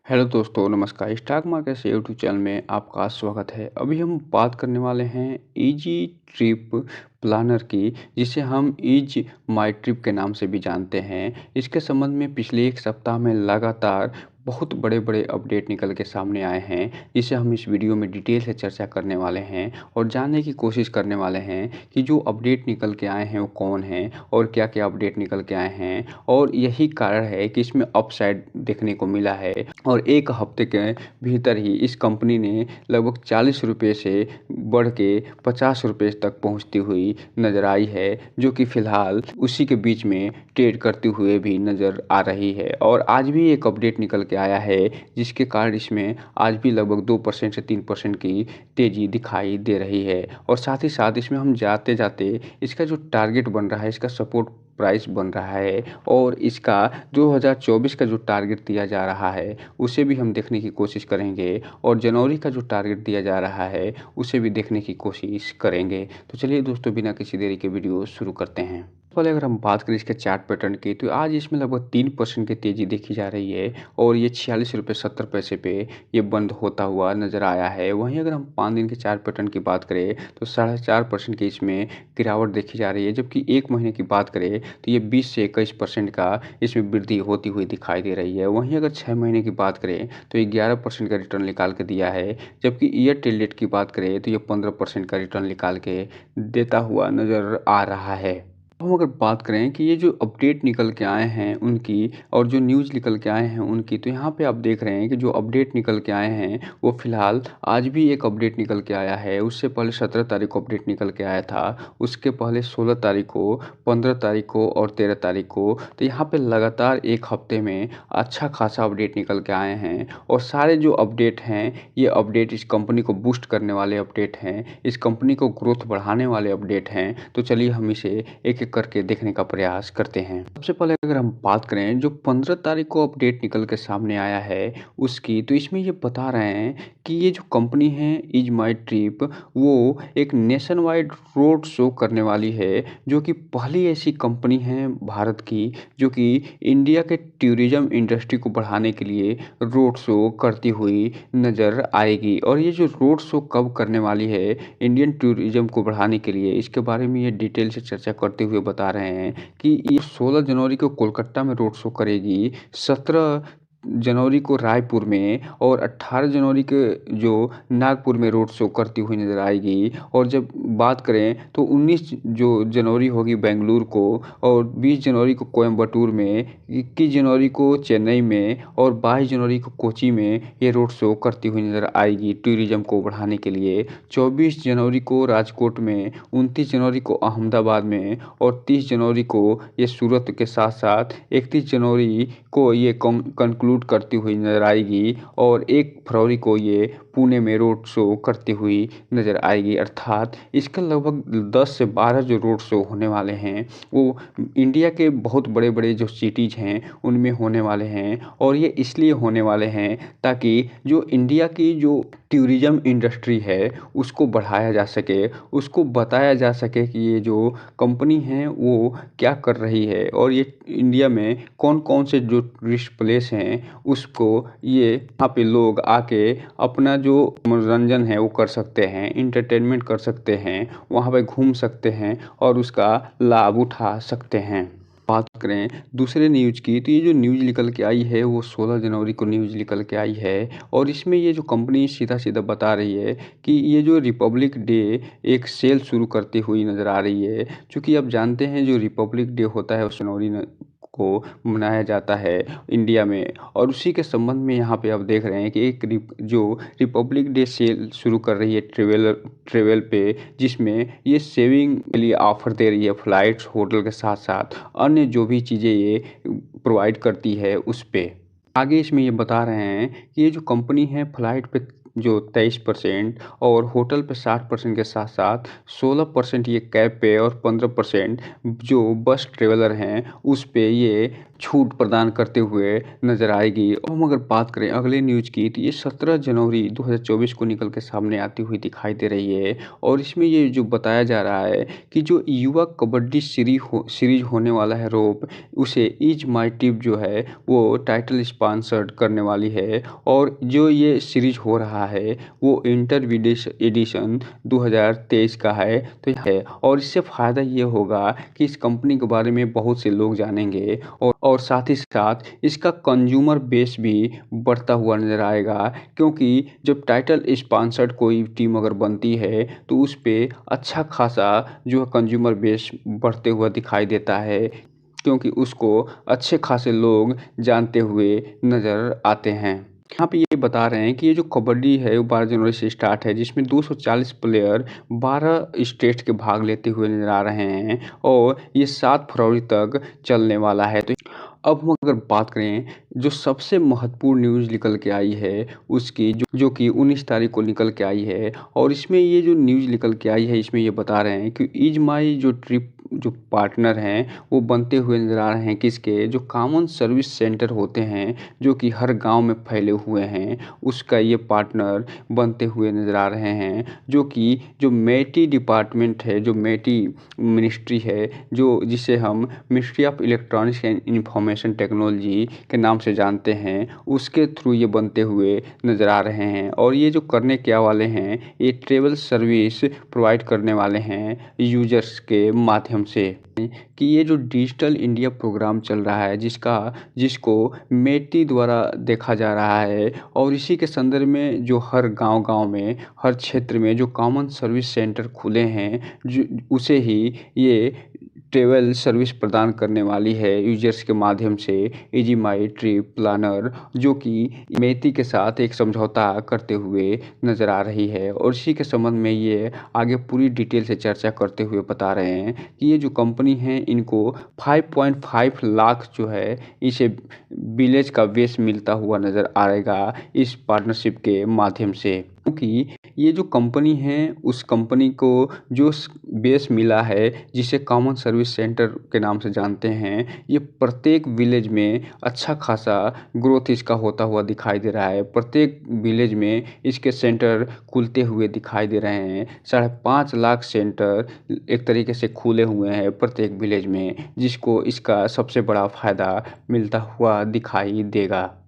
Hello दोस्तों, नमस्कार। Stock market से यूट्यूब चैनल में आपका स्वागत है। अभी हम बात करने वाले हैं इजी ट्रिप प्लानर की, जिसे हम ईज माई ट्रिप के नाम से भी जानते हैं। इसके संबंध में पिछले एक सप्ताह में लगातार बहुत बड़े-बड़े अपडेट निकल के सामने आए हैं, जिसे हम इस वीडियो में डिटेल से चर्चा करने वाले हैं और जानने की कोशिश करने वाले हैं कि जो अपडेट निकल के आए हैं वो कौन हैं और क्या-क्या अपडेट निकल के आए हैं। और यही कारण है कि इसमें अपसाइड देखने को मिला है और एक हफ्ते के भीतर ही इस कंपनी ने लगभग ₹40 से बढ़ के ₹50 तक पहुंचती हुई नज़र आई है, जो कि फ़िलहाल उसी के बीच में ट्रेड करते हुए भी नज़र आ रही है। और आज भी एक अपडेट निकल के आया है, जिसके कारण इसमें आज भी लगभग 2% से 3% की तेज़ी दिखाई दे रही है। और साथ ही साथ इसमें हम जाते-जाते इसका जो टारगेट बन रहा है, इसका सपोर्ट प्राइस बन रहा है और इसका 2024 का जो टारगेट दिया जा रहा है, उसे भी हम देखने की कोशिश करेंगे और जनवरी का जो टारगेट दिया जा रहा है, उसे भी देखने की कोशिश करेंगे। तो चलिए दोस्तों, बिना किसी देरी के वीडियो शुरू करते हैं। पहले अगर हम बात करें इसके चार्ट पैटर्न की, तो आज इसमें लगभग 3% की तेज़ी देखी जा रही है और ये ₹46.70 पे ये बंद होता हुआ नज़र आया है। वहीं अगर हम 5 दिन के चार्ट पैटर्न की बात करें, तो 4.5% की इसमें गिरावट देखी जा रही है, जबकि 1 महीने की बात करें तो ये 20 से 21% का इसमें वृद्धि होती हुई दिखाई दे रही है। वहीं अगर 6 महीने की बात करें तो ये 11% का रिटर्न निकाल के दिया है, जबकि ईयर टिल डेट की बात करें तो ये 15% का रिटर्न निकाल के देता हुआ नज़र आ रहा है। हम अगर बात करें कि ये जो अपडेट निकल के आए हैं उनकी और जो न्यूज़ निकल के आए हैं उनकी, तो यहाँ पे आप देख रहे हैं कि जो अपडेट निकल के आए हैं वो फ़िलहाल आज भी एक अपडेट निकल के आया है। उससे पहले 17 तारीख को अपडेट निकल के आया था, उसके पहले 16 तारीख को, 15 तारीख को और 13 तारीख को। तो यहाँ पे लगातार एक हफ्ते में अच्छा खासा अपडेट निकल के आए हैं और सारे जो अपडेट हैं, ये अपडेट इस कंपनी को बूस्ट करने वाले अपडेट हैं, इस कंपनी को ग्रोथ बढ़ाने वाले अपडेट हैं। तो चलिए हम इसे एक-एक करके देखने का प्रयास करते हैं। सबसे पहले अगर हम बात करें, जो 15 तारीख को अपडेट निकल के सामने आया है उसकी, तो इसमें ये बता रहे हैं कि ये जो कंपनी है इज़ माई ट्रिप, वो एक नेशन वाइड रोड शो करने वाली है, जो कि पहली ऐसी कंपनी है भारत की जो कि इंडिया के टूरिज़्म इंडस्ट्री को बढ़ाने के लिए रोड शो करती हुई नज़र आएगी। और ये जो रोड शो कब करने वाली है इंडियन टूरिज़्म को बढ़ाने के लिए, इसके बारे में ये डिटेल से चर्चा करते हुए बता रहे हैं कि ये 16 जनवरी को कोलकाता में रोड शो करेगी, 17 जनवरी को रायपुर में और 18 जनवरी के जो नागपुर में रोड शो करती हुई नज़र आएगी। और जब बात करें तो 19 जो जनवरी होगी बेंगलुरु को और 20 जनवरी को कोयम्बटूर में, 21 जनवरी को चेन्नई में और 22 जनवरी को कोची में ये रोड शो करती हुई नज़र आएगी टूरिज़्म को बढ़ाने के लिए। 24 जनवरी को राजकोट में, 29 जनवरी को अहमदाबाद में और 30 जनवरी को ये सूरत के साथ-साथ 31 जनवरी को ये कंक्लूड करती हुई नज़र आएगी और 1 फरवरी को ये पुणे में रोड शो करती हुई नज़र आएगी। अर्थात इसका लगभग 10 से 12 जो रोड शो होने वाले हैं, वो इंडिया के बहुत बड़े-बड़े जो सिटीज़ हैं, उनमें होने वाले हैं। और ये इसलिए होने वाले हैं ताकि जो इंडिया की जो टूरिज़्म इंडस्ट्री है, उसको बढ़ाया जा सके, उसको बताया जा सके कि ये जो कंपनी है वो क्या कर रही है और ये इंडिया में कौन-कौन से जो टूरिस्ट प्लेस हैं, उसको ये यहाँ पे लोग आके अपना जो मनोरंजन है वो कर सकते हैं, एंटरटेनमेंट कर सकते हैं, वहाँ पे घूम सकते हैं और उसका लाभ उठा सकते हैं। बात करें दूसरे न्यूज़ की, तो ये जो न्यूज़ निकल के आई है वो 16 जनवरी को न्यूज़ निकल के आई है और इसमें ये जो कंपनी सीधा-सीधा बता रही है कि ये जो रिपब्लिक डे एक सेल शुरू करती हुई नज़र आ रही है। चूँकि आप जानते हैं जो रिपब्लिक डे होता है, उस जनवरी को मनाया जाता है इंडिया में और उसी के संबंध में यहाँ पे आप देख रहे हैं कि एक जो रिपब्लिक डे सेल शुरू कर रही है ट्रेवल पे, जिसमें ये सेविंग के लिए ऑफ़र दे रही है फ्लाइट्स, होटल के साथ-साथ अन्य जो भी चीज़ें ये प्रोवाइड करती है उस पे। आगे इसमें ये बता रहे हैं कि ये जो कंपनी है फ्लाइट पे जो 23% और होटल पे 60% के साथ-साथ 16% ये कैब पे और 15% जो बस ट्रैवलर हैं उस पे ये छूट प्रदान करते हुए नज़र आएगी। अब हम अगर बात करें अगले न्यूज़ की तो ये 17 जनवरी 2024 को निकल के सामने आती हुई दिखाई दे रही है और इसमें ये जो बताया जा रहा है कि जो युवा कबड्डी सीरीज़ होने वाला है रोप उसे ईज़ माय ट्रिप जो है वो टाइटल स्पॉन्सर्ड करने वाली है और जो ये सीरीज़ हो रहा है वो एडिशन 2023 का है तो है और इससे फ़ायदा ये होगा कि इस कंपनी के बारे में बहुत से लोग जानेंगे और साथ ही साथ इसका कंज्यूमर बेस भी बढ़ता हुआ नज़र आएगा क्योंकि जब टाइटल स्पॉन्सर्ड कोई टीम अगर बनती है तो उस पे अच्छा खासा जो है कंज्यूमर बेस बढ़ते हुआ दिखाई देता है क्योंकि उसको अच्छे खासे लोग जानते हुए नज़र आते हैं। यहाँ पे ये बता रहे हैं कि ये जो कबड्डी है वो 12 जनवरी से स्टार्ट है जिसमें 240 प्लेयर 12 स्टेट के भाग लेते हुए नज़र आ रहे हैं और ये 7 फरवरी तक चलने वाला है। तो अब हम अगर बात करें जो सबसे महत्वपूर्ण न्यूज़ निकल के आई है उसकी जो कि 19 तारीख को निकल के आई है और इसमें ये जो न्यूज़ निकल के आई है इसमें ये बता रहे हैं कि ईज माई जो ट्रिप जो पार्टनर हैं वो बनते हुए नज़र आ रहे हैं किसके जो कॉमन सर्विस सेंटर होते हैं जो कि हर गांव में फैले हुए हैं उसका ये पार्टनर बनते हुए नज़र आ रहे हैं जो कि जो मेटी डिपार्टमेंट है जो मेटी मिनिस्ट्री है जो जिसे हम ministry of electronics and information technology के नाम से जानते हैं उसके थ्रू ये बनते हुए नज़र आ रहे हैं और ये जो करने क्या वाले हैं ये ट्रेवल सर्विस प्रोवाइड करने वाले हैं यूजर्स के माध्यम से कि ये जो डिजिटल इंडिया प्रोग्राम चल रहा है जिसको मेटी द्वारा देखा जा रहा है और इसी के संदर्भ में जो हर गांव-गांव में हर क्षेत्र में जो कॉमन सर्विस सेंटर खुले हैं उसे ही ये ट्रैवल सर्विस प्रदान करने वाली है यूजर्स के माध्यम से इजी माई ट्रिप प्लानर जो कि मेती के साथ एक समझौता करते हुए नज़र आ रही है और इसी के संबंध में ये आगे पूरी डिटेल से चर्चा करते हुए बता रहे हैं कि ये जो कंपनी है इनको 5.5 लाख जो है इसे विलेज का बेस मिलता हुआ नज़र आएगा इस पार्टनरशिप के माध्यम से क्योंकि ये जो कंपनी है उस कंपनी को जो बेस मिला है जिसे कॉमन सर्विस सेंटर के नाम से जानते हैं ये प्रत्येक विलेज में अच्छा खासा ग्रोथ इसका होता हुआ दिखाई दे रहा है प्रत्येक विलेज में इसके सेंटर खुलते हुए दिखाई दे रहे हैं 5.5 लाख सेंटर एक तरीके से खुले हुए हैं प्रत्येक विलेज में जिसको इसका सबसे बड़ा फ़ायदा मिलता हुआ दिखाई देगा।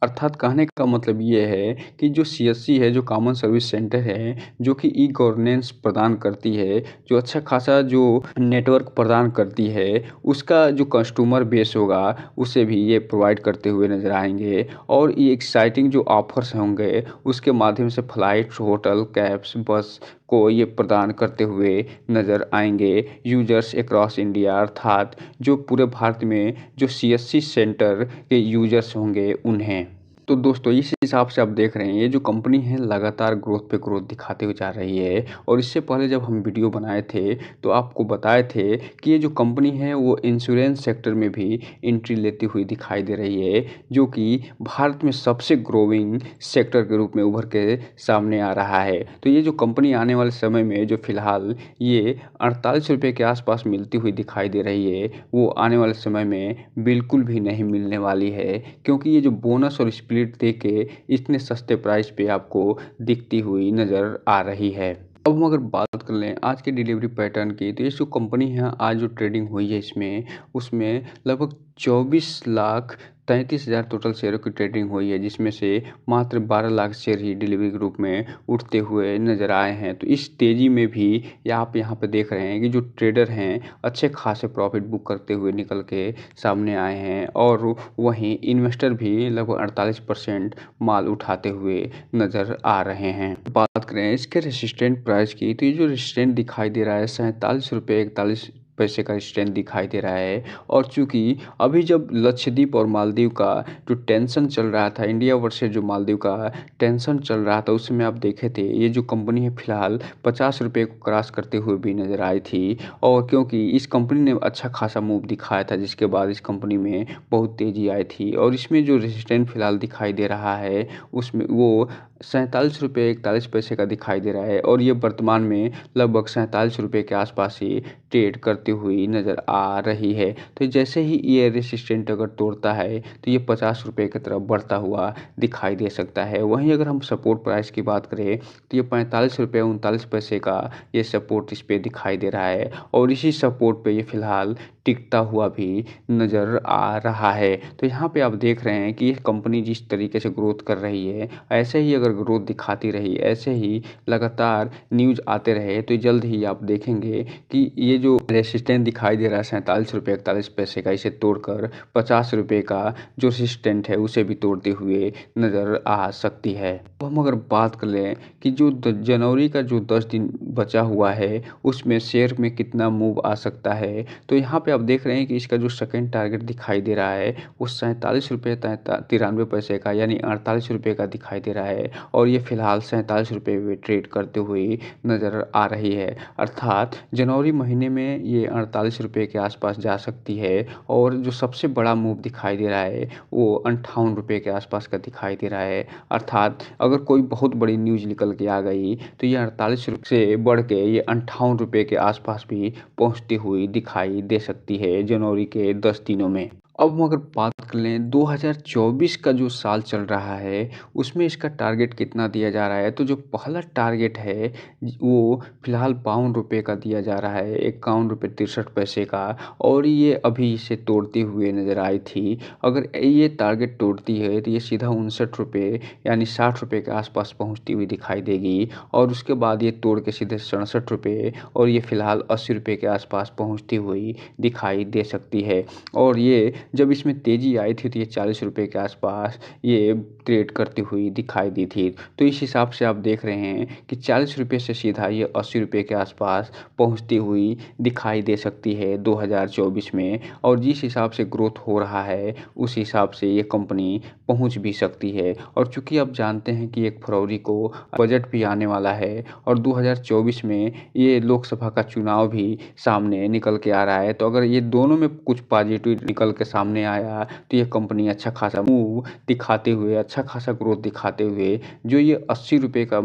अर्थात कहने का मतलब ये है कि जो सीएससी है, जो कॉमन सर्विस सेंटर है, जो कि ई गवर्नेंस प्रदान करती है, जो अच्छा खासा जो नेटवर्क प्रदान करती है, उसका जो कस्टमर बेस होगा, उसे भी ये प्रोवाइड करते हुए नज़र आएँगे और ये एक्साइटिंग जो ऑफ़र्स होंगे, उसके माध्यम से फ्लाइट्स, होटल, कैब्स, बस को ये प्रदान करते हुए नज़र आएँगे यूज़र्स अक्रॉस इंडिया अर्थात जो पूरे भारत में जो सीएससी सेंटर के यूज़र्स होंगे उन्हें। तो दोस्तों इस हिसाब से आप देख रहे हैं ये जो कंपनी है लगातार ग्रोथ पे ग्रोथ दिखाते हुए जा रही है और इससे पहले जब हम वीडियो बनाए थे तो आपको बताए थे कि ये जो कंपनी है वो इंश्योरेंस सेक्टर में भी एंट्री लेती हुई दिखाई दे रही है जो कि भारत में सबसे ग्रोइंग सेक्टर के रूप में उभर के सामने आ रहा है। तो ये जो कंपनी आने वाले समय में जो फ़िलहाल ये 48 रुपये के आसपास मिलती हुई दिखाई दे रही है वो आने वाले समय में बिल्कुल भी नहीं मिलने वाली है क्योंकि ये जो बोनस और स्प्लिट दे के इतने सस्ते प्राइस पे आपको दिखती हुई नज़र आ रही है। अब हम अगर बात कर लें आज के डिलीवरी पैटर्न की तो ये जो कंपनी है आज जो ट्रेडिंग हुई है इसमें उसमें लगभग 24,33,000 टोटल शेयरों की ट्रेडिंग हुई है जिसमें से मात्र 12 लाख शेयर ही डिलीवरी के रूप में उठते हुए नज़र आए हैं। तो इस तेज़ी में भी आप यहाँ पे देख रहे हैं कि जो ट्रेडर हैं अच्छे खासे प्रॉफिट बुक करते हुए निकल के सामने आए हैं और वहीं इन्वेस्टर भी लगभग 48% माल उठाते हुए नज़र आ रहे हैं। बात करें इसके रेसिस्टेंट प्राइस की तो ये जो रेसिस्टेंट दिखाई दे रहा है 47 रुपये 41 पैसे का रेसिस्टेंट दिखाई दे रहा है और चूँकि अभी जब लक्षद्वीप और मालदीव का जो टेंशन चल रहा था इंडिया वर्सेस जो मालदीव का टेंशन चल रहा था उस समय आप देखे थे ये जो कंपनी है फ़िलहाल 50 रुपये को क्रॉस करते हुए भी नज़र आई थी और क्योंकि इस कंपनी ने अच्छा खासा मूव दिखाया था जिसके बाद इस कंपनी में बहुत तेज़ी आई थी और इसमें जो रेसिस्टेंट फ़िलहाल दिखाई दे रहा है उसमें वो ₹47.41 का दिखाई दे रहा है और ये वर्तमान में लगभग ₹47 के आसपास ही ट्रेड करती हुई नज़र आ रही है। तो जैसे ही ये रेसिस्टेंट अगर तोड़ता है तो ये ₹50 की तरफ बढ़ता हुआ दिखाई दे सकता है। वहीं अगर हम सपोर्ट प्राइस की बात करें तो ये ₹45.39 का ये सपोर्ट इस पे दिखाई दे रहा है और इसी सपोर्ट पे ये फ़िलहाल टिकता हुआ भी नज़र आ रहा है। तो यहाँ पे आप देख रहे हैं कि ये कंपनी जिस तरीके से ग्रोथ कर रही है, ऐसे ही अगर ग्रोथ दिखाती रही, ऐसे ही लगातार न्यूज़ आते रहे तो जल्द ही आप देखेंगे कि ये जो रेसिस्टेंट दिखाई दे रहा है ₹47.41 का, इसे तोड़कर ₹50 का जो रेसिस्टेंट है उसे भी तोड़ते हुए नज़र आ सकती है। तो हम अगर बात कर लें कि जो जनवरी का जो 10 दिन बचा हुआ है उसमें शेयर में कितना मूव आ सकता है, तो यहाँ पे आप देख रहे हैं कि इसका जो सेकंड टारगेट दिखाई दे रहा है वो ₹47.93 का यानी ₹48 का दिखाई दे रहा है और ये फ़िलहाल ₹47 पे ट्रेड करते हुए नज़र आ रही है। अर्थात जनवरी महीने में ये ₹48 के आसपास जा सकती है और जो सबसे बड़ा मूव दिखाई दे रहा है वो ₹58 के आसपास का दिखाई दे रहा है। अर्थात अगर कोई बहुत बड़ी न्यूज़ निकल के आ गई तो ये ₹48 से बढ़ के ये ₹58 के आसपास भी पहुँचती हुई दिखाई दे सकती है जनवरी के 10 दिनों में। अब हम अगर बात कर लें 2024 का जो साल चल रहा है, उसमें इसका टारगेट कितना दिया जा रहा है, तो जो पहला टारगेट है वो फ़िलहाल ₹52 का दिया जा रहा है, ₹51.63 का और ये अभी इसे तोड़ते हुए नज़र आई थी। अगर ये टारगेट तोड़ती है तो ये सीधा ₹59 यानी ₹60 के आसपास पहुँचती हुई दिखाई देगी और उसके बाद ये तोड़ के सीधे ₹67 और ये फ़िलहाल ₹80 के आसपास पहुँचती हुई दिखाई दे सकती है और ये जब इसमें तेज़ी आई थी तो ये ₹40 के आसपास ये ट्रेड करती हुई दिखाई दी थी। तो इस हिसाब से आप देख रहे हैं कि ₹40 से सीधा ये ₹80 के आसपास पहुँचती हुई दिखाई दे सकती है 2024 में और जिस हिसाब से ग्रोथ हो रहा है उस हिसाब से ये कंपनी पहुँच भी सकती है। और चूँकि आप जानते हैं कि 1 फरवरी को बजट भी आने वाला है और 2024 में ये लोकसभा का चुनाव भी सामने निकल के आ रहा है। तो अगर ये दोनों में कुछ पॉजिटिव निकल के सामने आया तो ये कंपनी अच्छा खासा मूव दिखाते हुए, अच्छा खासा ग्रोथ दिखाते हुए जो ये ₹80 का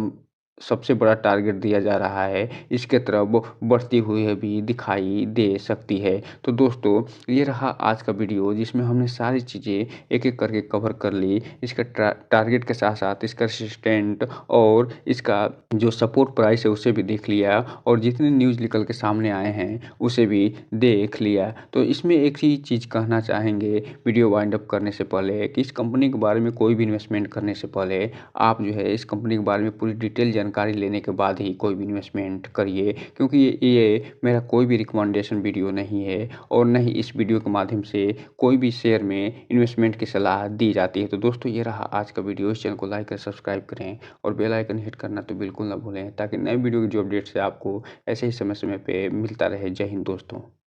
सबसे बड़ा टारगेट दिया जा रहा है, इसके तरफ बढ़ती हुई भी दिखाई दे सकती है। तो दोस्तों ये रहा आज का वीडियो जिसमें हमने सारी चीज़ें एक-एक करके कवर कर ली। इसका टारगेट के साथ-साथ इसका रेसिस्टेंट और इसका जो सपोर्ट प्राइस है उसे भी देख लिया और जितने न्यूज़ निकल के सामने आए हैं उसे भी देख लिया। तो इसमें एक ही चीज़ कहना चाहेंगे वीडियो वाइंड अप करने से पहले कि इस कंपनी के बारे में कोई भी इन्वेस्टमेंट करने से पहले आप जो है इस कंपनी के बारे में पूरी डिटेल जानकारी लेने के बाद ही कोई भी इन्वेस्टमेंट करिए, क्योंकि ये मेरा कोई भी रिकमेंडेशन वीडियो नहीं है और न ही इस वीडियो के माध्यम से कोई भी शेयर में इन्वेस्टमेंट की सलाह दी जाती है। तो दोस्तों ये रहा आज का वीडियो। इस चैनल को लाइक करें, सब्सक्राइब करें और बेल आइकन हिट करना तो बिल्कुल ना भूलें ताकि नए वीडियो की जो अपडेट्स है आपको ऐसे ही समय-समय पे मिलता रहे। जय हिंद दोस्तों।